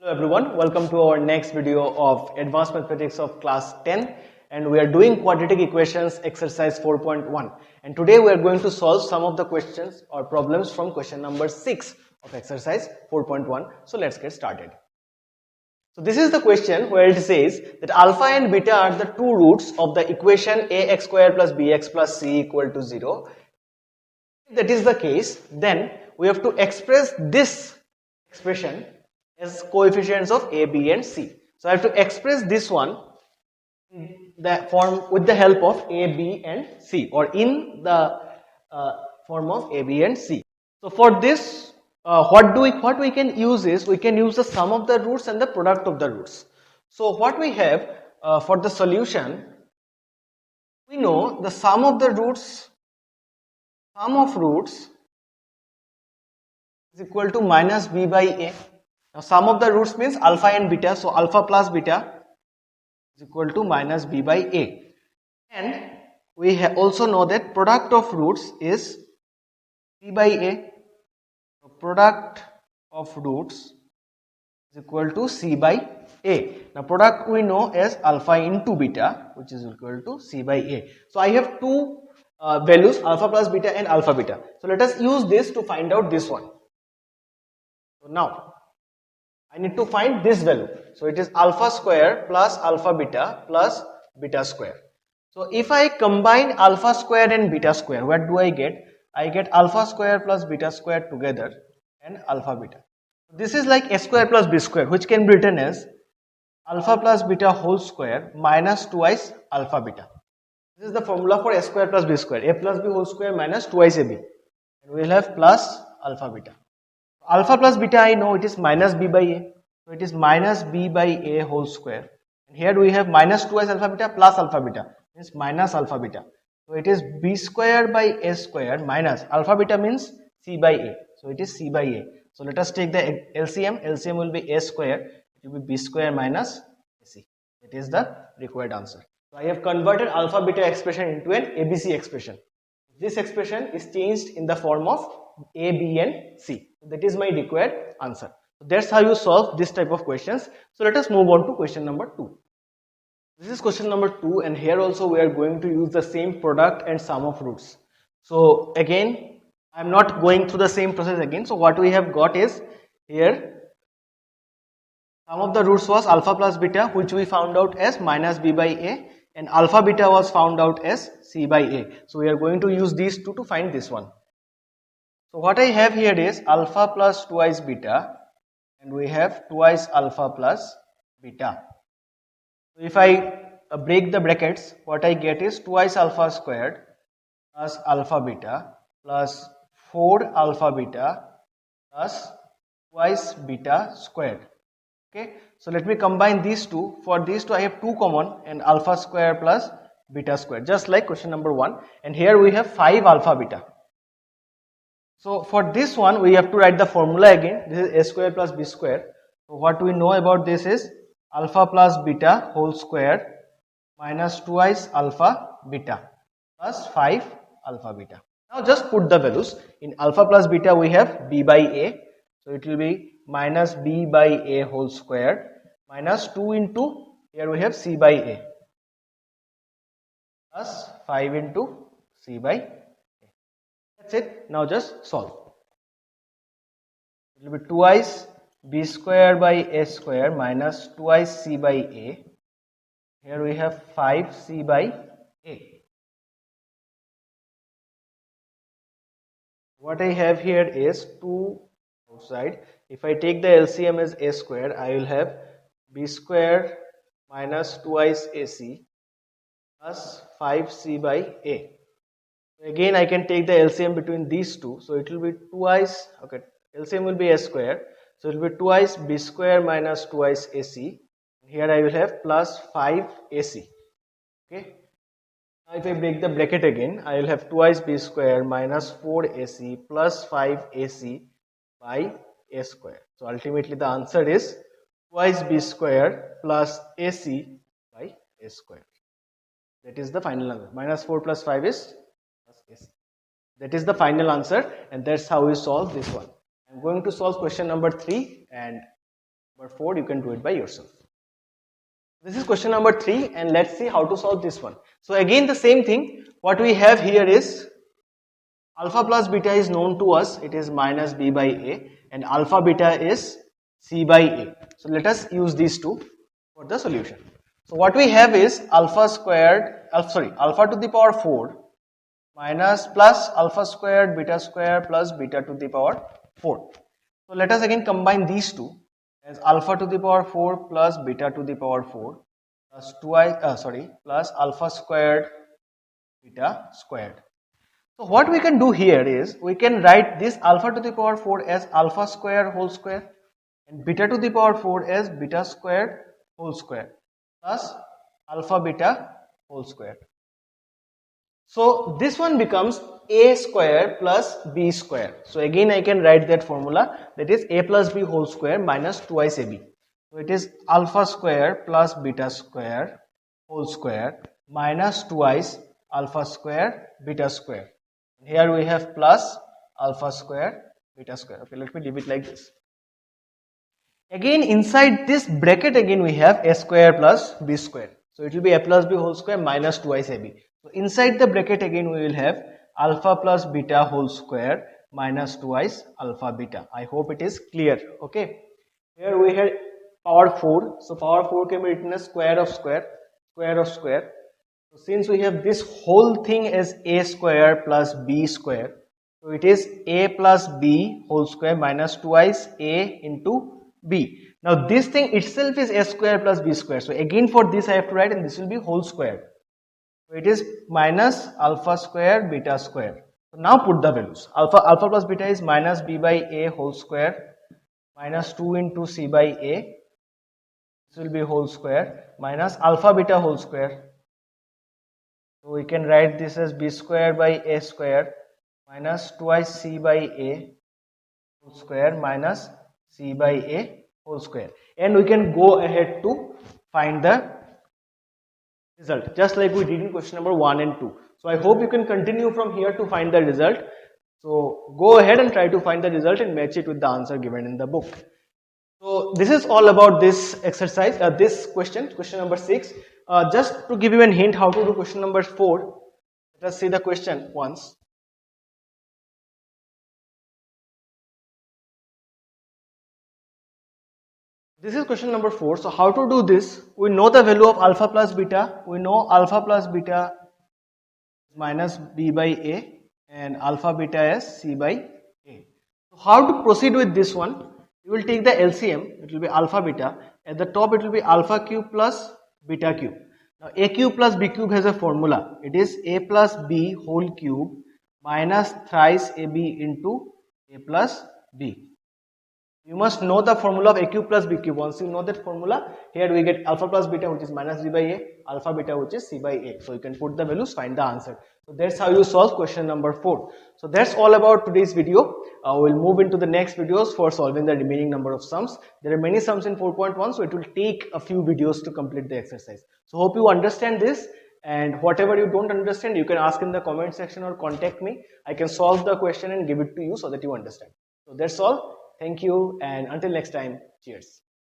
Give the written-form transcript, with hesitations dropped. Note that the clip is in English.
Hello everyone, welcome to our next video of Advanced Mathematics of class 10, and we are doing quadratic equations exercise 4.1, and today we are going to solve some of the questions or problems from question number 6 of exercise 4.1. So let's get started. So this is the question where it says that alpha and beta are the two roots of the equation ax square plus bx plus c equal to 0. If that is the case, then we have to express this expression as coefficients of a, b and c. So I have to express this one in the form with the help of a, b and c, or in the form of a, b and c. So for this, what we can use is, we can use the sum of the roots and the product of the roots. So what we have for the solution, we know the sum of the roots, sum of roots is equal to minus b by a. Now sum of the roots means alpha and beta, so alpha plus beta is equal to minus b by a. And we also know that product of roots is c by a. So product of roots is equal to c by a. Now product we know as alpha into beta, which is equal to c by a. So I have two values, alpha plus beta and alpha beta. So let us use this to find out this one. So now I need to find this value. So it is alpha square plus alpha beta plus beta square. So if I combine alpha square and beta square, what do I get? I get alpha square plus beta square together and alpha beta. This is like a square plus b square, which can be written as alpha plus beta whole square minus twice alpha beta. This is the formula for a square plus b square. A plus b whole square minus twice ab. And we will have plus alpha beta. Alpha plus beta, I know it is minus b by a. So it is minus b by a whole square. And here we have minus twice alpha beta plus alpha beta. Means minus alpha beta. So it is b square by a square minus alpha beta means c by a. So it is c by a. So let us take the LCM. LCM will be a square. It will be b square minus ac. That is the required answer. So I have converted alpha beta expression into an ABC expression. This expression is changed in the form of a, b and c. That is my required answer. So that's how you solve this type of questions. So let us move on to question number 2. This is question number 2, and here also we are going to use the same product and sum of roots. So again, I am not going through the same process again. So what we have got is, here sum of the roots was alpha plus beta, which we found out as minus b by a, and alpha beta was found out as c by a. So we are going to use these two to find this one. So what I have here is alpha plus twice beta, and we have twice alpha plus beta. So if I break the brackets, what I get is twice alpha squared plus alpha beta plus 4 alpha beta plus twice beta squared. Okay, so let me combine these two. For these two I have 2 common, and alpha square plus beta square, just like question number 1. And here we have 5 alpha beta. So for this one we have to write the formula again. This is a square plus b square. So what we know about this is alpha plus beta whole square minus twice alpha beta plus 5 alpha beta. Now just put the values. In alpha plus beta we have b by a. So it will be minus b by a whole square minus 2 into, here we have c by a, plus 5 into c by a. That's it. Now just solve. It will be twice b square by a square minus twice c by a. Here we have 5c by a. What I have here is 2 outside. If I take the LCM as a square, I will have b square minus twice ac plus 5c by a. Again I can take the LCM between these two, so it will be twice, okay, LCM will be a square, so it will be twice b square minus twice ac. Here I will have plus 5 ac. Okay, now if I break the bracket again, I will have twice b square minus 4 ac plus 5 ac by a square. So ultimately the answer is twice b square plus ac by a square. That is the final answer. Minus 4 plus 5 is plus ac. That is the final answer, and that's how we solve this one. I'm going to solve question number 3, and Number 4, you can do it by yourself. This is question number 3, and let's see how to solve this one. So again the same thing, what we have here is alpha plus beta is known to us, it is minus b by a, and alpha beta is c by a. So let us use these two for the solution. So what we have is alpha to the power 4 minus plus alpha squared beta squared plus beta to the power 4. So let us again combine these two as alpha to the power 4 plus beta to the power 4 plus plus alpha squared beta squared. So what we can do here is we can write this alpha to the power 4 as alpha square whole square and beta to the power 4 as beta squared whole square plus alpha beta whole square. So this one becomes a square plus b square. So again I can write that formula, that is a plus b whole square minus twice ab. So it is alpha square plus beta square whole square minus twice alpha square beta square. Here we have plus alpha square beta square. Okay, let me leave it like this. Again inside this bracket again we have a square plus b square. So it will be a plus b whole square minus twice ab. So inside the bracket again we will have alpha plus beta whole square minus twice alpha beta. I hope it is clear. Okay. Here we have power 4. So power 4 can be written as square of square, square of square. So since we have this whole thing as a square plus b square, so it is a plus b whole square minus twice a into b. Now this thing itself is a square plus b square. So again for this I have to write, and this will be whole square. So it is minus alpha square beta square. So now put the values. Alpha plus beta is minus b by a whole square minus 2 into c by a. This will be whole square minus alpha beta whole square. So we can write this as b square by a square minus twice c by a whole square minus c by a whole square. And we can go ahead to find the result, just like we did in question number 1 and 2. So I hope you can continue from here to find the result. So go ahead and try to find the result and match it with the answer given in the book. So this is all about this exercise, this question number 6. Just to give you a hint how to do question number 4, let us see the question once. This is question number 4. So how to do this? We know the value of alpha plus beta. We know alpha plus beta is minus b by a and alpha beta is c by a. So how to proceed with this one? You will take the LCM. It will be alpha beta. At the top it will be alpha cube plus beta cube. Now a cube plus b cube has a formula. It is a plus b whole cube minus thrice ab into a plus b. You must know the formula of a cube plus b cube. Once you know that formula, here we get alpha plus beta, which is minus b by a, alpha beta, which is c by a. So you can put the values, find the answer. So that's how you solve question number 4. So that's all about today's video. We'll move into the next videos for solving the remaining number of sums. There are many sums in 4.1, so it will take a few videos to complete the exercise. So hope you understand this, and whatever you don't understand, you can ask in the comment section or contact me. I can solve the question and give it to you so that you understand. So that's all. Thank you, and until next time, cheers.